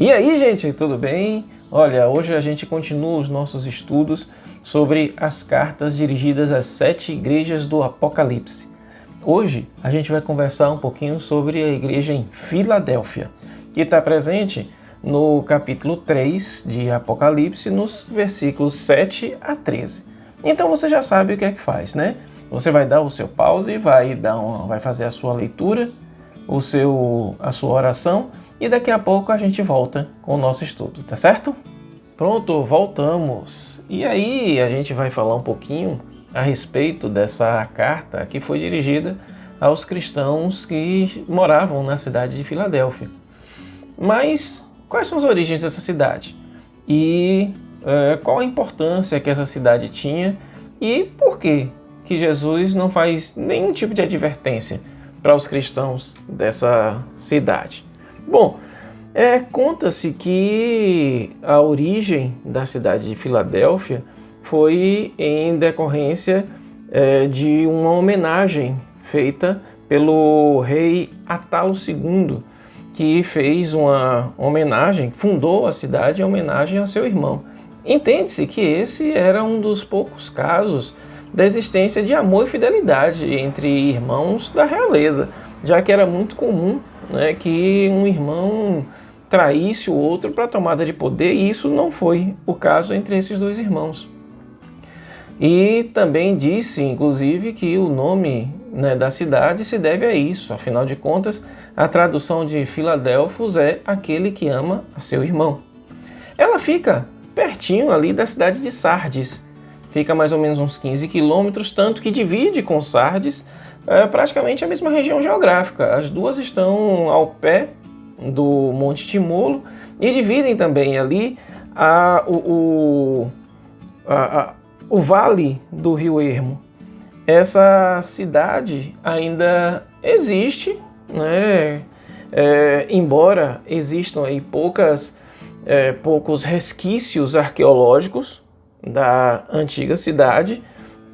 E aí, gente, tudo bem? Olha, hoje a gente continua os nossos estudos sobre as cartas dirigidas às 7 igrejas do Apocalipse. Hoje a gente vai conversar um pouquinho sobre a igreja em Filadélfia, que está presente no capítulo 3 de Apocalipse, nos versículos 7 a 13. Então você já sabe o que é que faz, né? Você vai dar o seu pause, vai fazer a sua leitura, a sua oração, e daqui a pouco a gente volta com o nosso estudo, tá certo? Pronto, voltamos! E aí a gente vai falar um pouquinho a respeito dessa carta que foi dirigida aos cristãos que moravam na cidade de Filadélfia. Mas quais são as origens dessa cidade? E qual a importância que essa cidade tinha? E por que Jesus não faz nenhum tipo de advertência para os cristãos dessa cidade? Bom, conta-se que a origem da cidade de Filadélfia foi em decorrência de uma homenagem feita pelo rei Atalo II, que fez uma homenagem, fundou a cidade em homenagem a seu irmão. Entende-se que esse era um dos poucos casos da existência de amor e fidelidade entre irmãos da realeza, já que era muito comum, né, que um irmão traísse o outro para a tomada de poder, e isso não foi o caso entre esses dois irmãos. E também disse, inclusive, que o nome, né, da cidade se deve a isso. Afinal de contas, a tradução de Filadelfos é aquele que ama a seu irmão. Ela fica pertinho ali da cidade de Sardes. Fica mais ou menos uns 15 quilômetros, tanto que divide com Sardes praticamente a mesma região geográfica. As duas estão ao pé do Monte Timolo e dividem também ali o vale do Rio Ermo. Essa cidade ainda existe, né? Embora existam aí poucos resquícios arqueológicos da antiga cidade,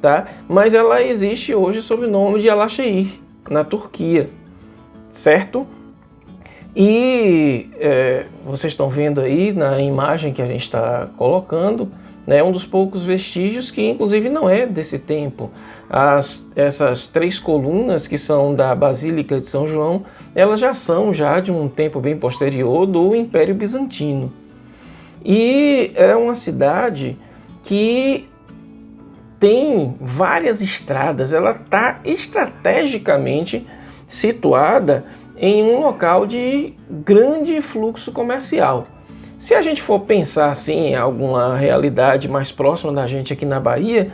tá? Mas ela existe hoje sob o nome de Alaşehir, na Turquia, certo? E vocês estão vendo aí na imagem que a gente está colocando, né, um dos poucos vestígios que inclusive não é desse tempo. Essas 3 colunas que são da Basílica de São João, elas já são de um tempo bem posterior do Império Bizantino. E é uma cidade que tem várias estradas, ela está estrategicamente situada em um local de grande fluxo comercial. Se a gente for pensar assim, em alguma realidade mais próxima da gente aqui na Bahia,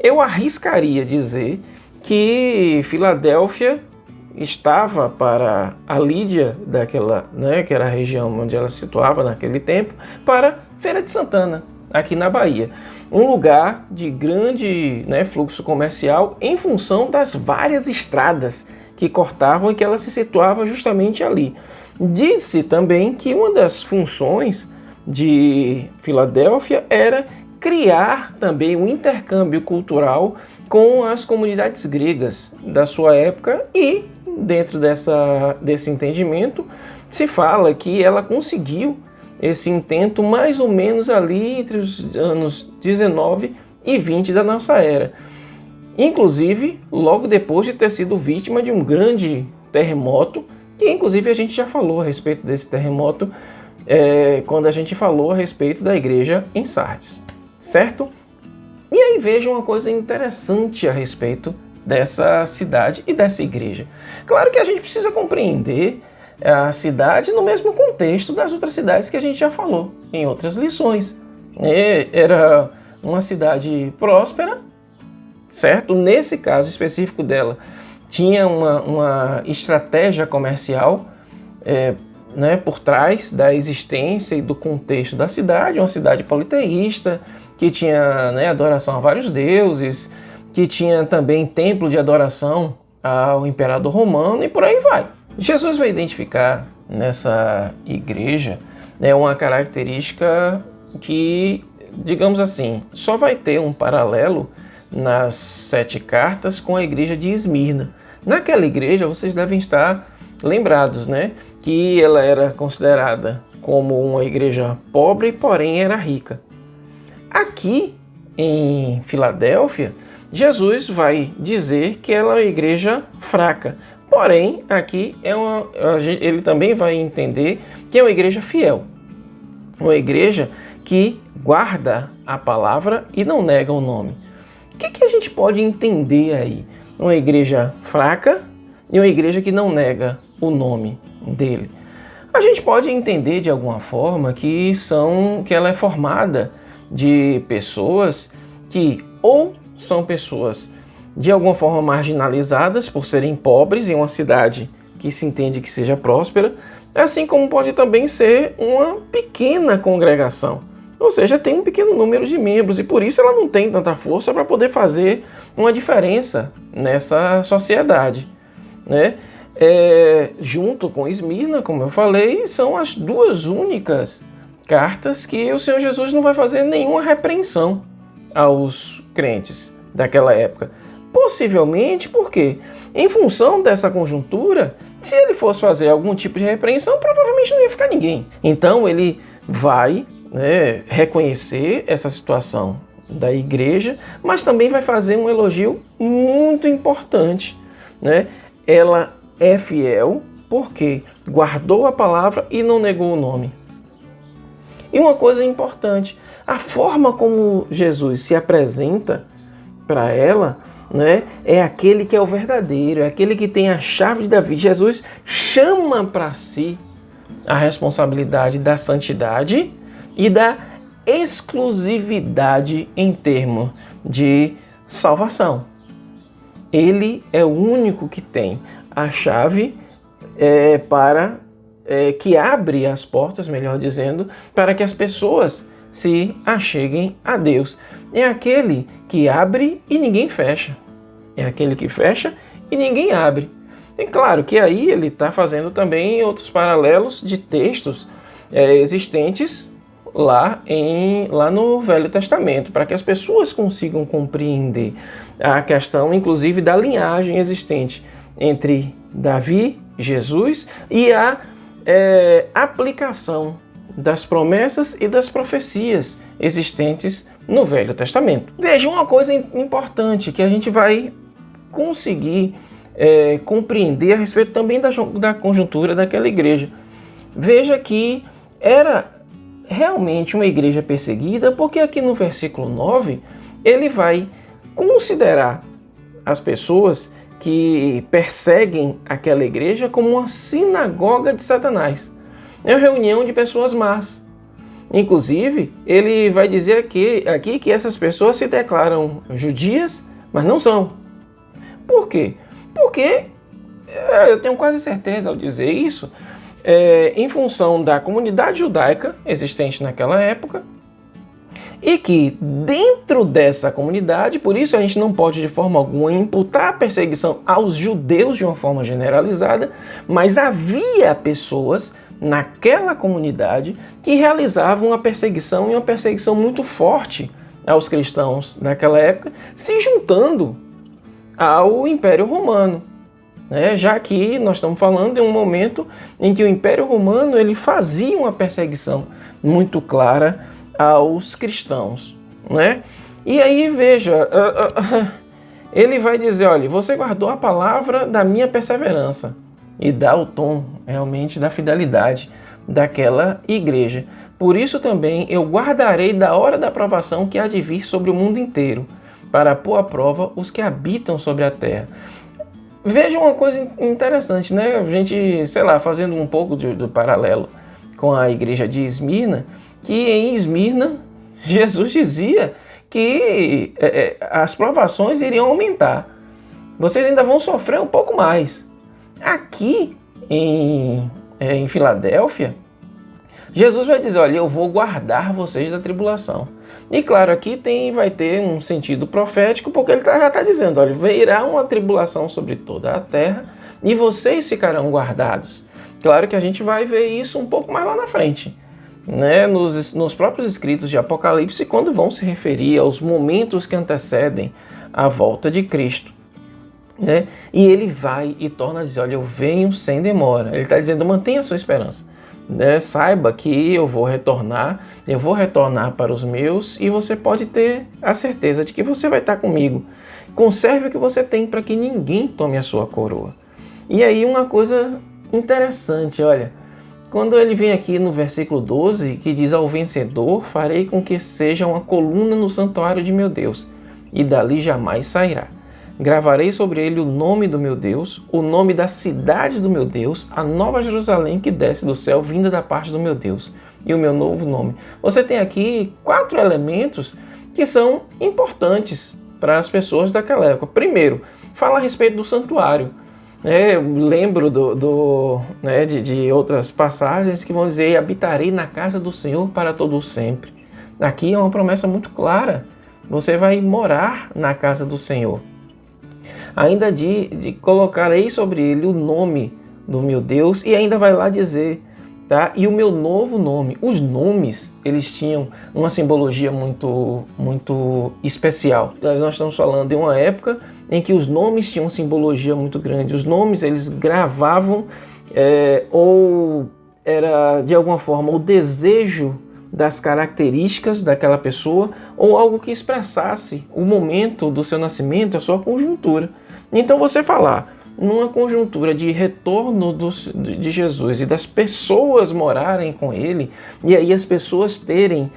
eu arriscaria dizer que Filadélfia estava para a Lídia, que era a região onde ela se situava naquele tempo, para Feira de Santana, aqui na Bahia. Um lugar de grande, né, fluxo comercial em função das várias estradas que cortavam e que ela se situava justamente ali. Disse também que uma das funções de Filadélfia era criar também um intercâmbio cultural com as comunidades gregas da sua época, e dentro desse entendimento se fala que ela conseguiu esse intento mais ou menos ali entre os anos 19 e 20 da nossa era. Inclusive, logo depois de ter sido vítima de um grande terremoto, que inclusive a gente já falou a respeito desse terremoto quando a gente falou a respeito da igreja em Sardes, certo? E aí veja uma coisa interessante a respeito dessa cidade e dessa igreja. Claro que a gente precisa compreender a cidade no mesmo contexto das outras cidades que a gente já falou em outras lições. Era uma cidade próspera, certo? Nesse caso específico dela, tinha uma estratégia comercial por trás da existência e do contexto da cidade, uma cidade politeísta, que tinha, né, adoração a vários deuses, que tinha também templo de adoração ao imperador romano e por aí vai. Jesus vai identificar nessa igreja, né, uma característica que, digamos assim, só vai ter um paralelo nas 7 cartas com a igreja de Esmirna. Naquela igreja vocês devem estar lembrados, né, que ela era considerada como uma igreja pobre, porém era rica. Aqui em Filadélfia, Jesus vai dizer que ela é uma igreja fraca. Porém, aqui ele também vai entender que é uma igreja fiel. Uma igreja que guarda a palavra e não nega o nome. O que a gente pode entender aí? Uma igreja fraca e uma igreja que não nega o nome dele. A gente pode entender de alguma forma que ela é formada de pessoas que ou são pessoas de alguma forma marginalizadas por serem pobres em uma cidade que se entende que seja próspera, assim como pode também ser uma pequena congregação. Ou seja, tem um pequeno número de membros e por isso ela não tem tanta força para poder fazer uma diferença nessa sociedade, né? Junto com Esmirna, como eu falei, são as duas únicas cartas que o Senhor Jesus não vai fazer nenhuma repreensão aos crentes daquela época. Possivelmente porque, em função dessa conjuntura, se ele fosse fazer algum tipo de repreensão, provavelmente não ia ficar ninguém. Então ele vai reconhecer essa situação da igreja, mas também vai fazer um elogio muito importante, né? Ela é fiel porque guardou a palavra e não negou o nome. E uma coisa importante, a forma como Jesus se apresenta para ela, né, é aquele que é o verdadeiro, é aquele que tem a chave de Davi. Jesus chama para si a responsabilidade da santidade e da exclusividade em termos de salvação. Ele é o único que tem a chave que abre as portas, melhor dizendo, para que as pessoas se acheguem a Deus. É aquele que abre e ninguém fecha. É aquele que fecha e ninguém abre. É claro que aí ele está fazendo também outros paralelos de textos existentes lá no Velho Testamento, para que as pessoas consigam compreender a questão, inclusive, da linhagem existente entre Davi, Jesus e a aplicação das promessas e das profecias existentes no Velho Testamento. Veja, uma coisa importante que a gente vai conseguir compreender a respeito também da conjuntura daquela igreja. Veja que era realmente uma igreja perseguida, porque aqui no versículo 9 ele vai considerar as pessoas que perseguem aquela igreja como uma sinagoga de Satanás. É uma reunião de pessoas más. Inclusive, ele vai dizer aqui que essas pessoas se declaram judias, mas não são. Por quê? Porque, eu tenho quase certeza ao dizer isso, em função da comunidade judaica existente naquela época, e que dentro dessa comunidade, por isso a gente não pode de forma alguma imputar a perseguição aos judeus de uma forma generalizada, mas havia pessoas naquela comunidade que realizavam uma perseguição, e uma perseguição muito forte aos cristãos naquela época, se juntando ao Império Romano. Já que nós estamos falando de um momento em que o Império Romano ele fazia uma perseguição muito clara aos cristãos, né? E aí veja, ele vai dizer, olha, você guardou a palavra da minha perseverança, e dá o tom realmente da fidelidade daquela igreja. Por isso também eu guardarei da hora da provação que há de vir sobre o mundo inteiro, para pôr à prova os que habitam sobre a terra. Veja uma coisa interessante, né? A gente, fazendo um pouco do paralelo com a igreja de Esmirna, que em Esmirna Jesus dizia que as provações iriam aumentar. Vocês ainda vão sofrer um pouco mais. Aqui em Filadélfia, Jesus vai dizer, olha, eu vou guardar vocês da tribulação. E claro, aqui vai ter um sentido profético, porque ele já está dizendo, olha, virá uma tribulação sobre toda a terra e vocês ficarão guardados. Claro que a gente vai ver isso um pouco mais lá na frente, né? Nos próprios escritos de Apocalipse, quando vão se referir aos momentos que antecedem a volta de Cristo, né? E ele vai e torna a dizer, olha, eu venho sem demora. Ele está dizendo, mantenha a sua esperança. né? Saiba que eu vou retornar para os meus e você pode ter a certeza de que você vai estar comigo. Conserve o que você tem para que ninguém tome a sua coroa. E aí uma coisa interessante, olha, quando ele vem aqui no versículo 12, que diz: ao vencedor farei com que seja uma coluna no santuário de meu Deus, e dali jamais sairá. Gravarei sobre ele o nome do meu Deus, o nome da cidade do meu Deus, a nova Jerusalém que desce do céu, vinda da parte do meu Deus, e o meu novo nome. Você tem aqui 4 elementos que são importantes para as pessoas daquela época. Primeiro, fala a respeito do santuário. Eu lembro de outras passagens que vão dizer: habitarei na casa do Senhor para todo sempre. Aqui é uma promessa muito clara. Você vai morar na casa do Senhor. Ainda de colocarei sobre ele o nome do meu Deus, e ainda vai lá dizer, tá? E o meu novo nome. Os nomes, eles tinham uma simbologia muito especial. Nós estamos falando de uma época em que os nomes tinham simbologia muito grande. Os nomes, eles gravavam ou era de alguma forma o desejo das características daquela pessoa, ou algo que expressasse o momento do seu nascimento, a sua conjuntura. Então você falar numa conjuntura de retorno de Jesus e das pessoas morarem com ele, e aí as pessoas terem,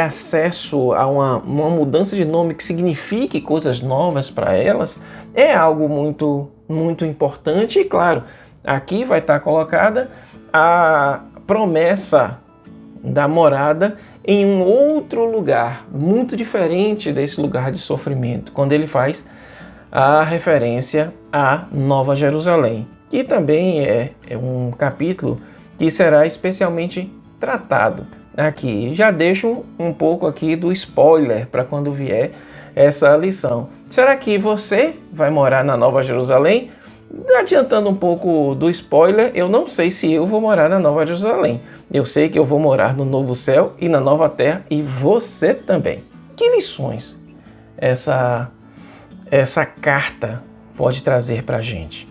acesso a uma mudança de nome que signifique coisas novas para elas, é algo muito, muito importante. E claro, aqui vai estar colocada a promessa da morada em um outro lugar, muito diferente desse lugar de sofrimento, quando ele faz a referência à Nova Jerusalém, que também é um capítulo que será especialmente tratado aqui. Já deixo um pouco aqui do spoiler para quando vier essa lição. Será que você vai morar na Nova Jerusalém? Adiantando um pouco do spoiler, eu não sei se eu vou morar na Nova Jerusalém. Eu sei que eu vou morar no novo céu e na nova terra, e você também. Que lições essa carta pode trazer para a gente?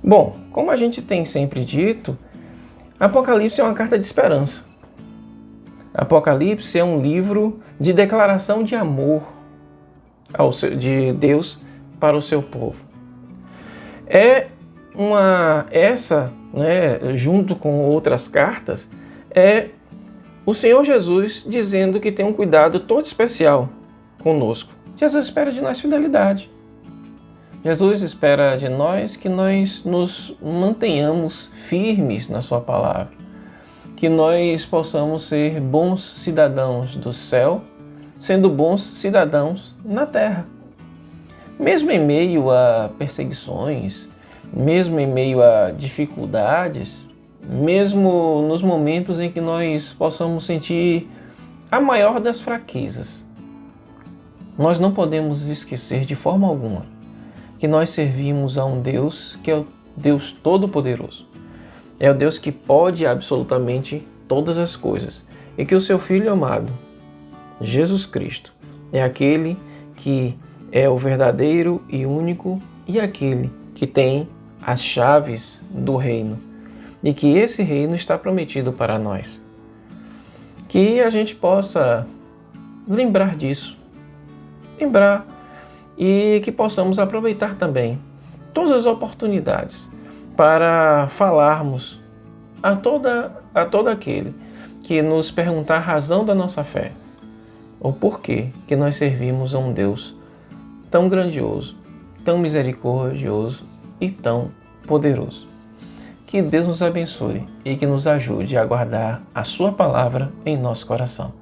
Bom, como a gente tem sempre dito, Apocalipse é uma carta de esperança. Apocalipse é um livro de declaração de amor de Deus para o seu povo. Junto com outras cartas, é o Senhor Jesus dizendo que tem um cuidado todo especial conosco. Jesus espera de nós fidelidade. Jesus espera de nós que nós nos mantenhamos firmes na sua palavra, que nós possamos ser bons cidadãos do céu, sendo bons cidadãos na terra. Mesmo em meio a perseguições, mesmo em meio a dificuldades, mesmo nos momentos em que nós possamos sentir a maior das fraquezas, nós não podemos esquecer de forma alguma que nós servimos a um Deus que é o Deus Todo-Poderoso. É o Deus que pode absolutamente todas as coisas, e que o seu Filho amado, Jesus Cristo, é aquele que é o verdadeiro e único, e aquele que tem as chaves do reino, e que esse reino está prometido para nós. Que a gente possa lembrar disso, e que possamos aproveitar também todas as oportunidades para falarmos a todo aquele que nos perguntar a razão da nossa fé, ou porquê que nós servimos a um Deus tão grandioso, tão misericordioso e tão poderoso. Que Deus nos abençoe e que nos ajude a guardar a sua palavra em nosso coração.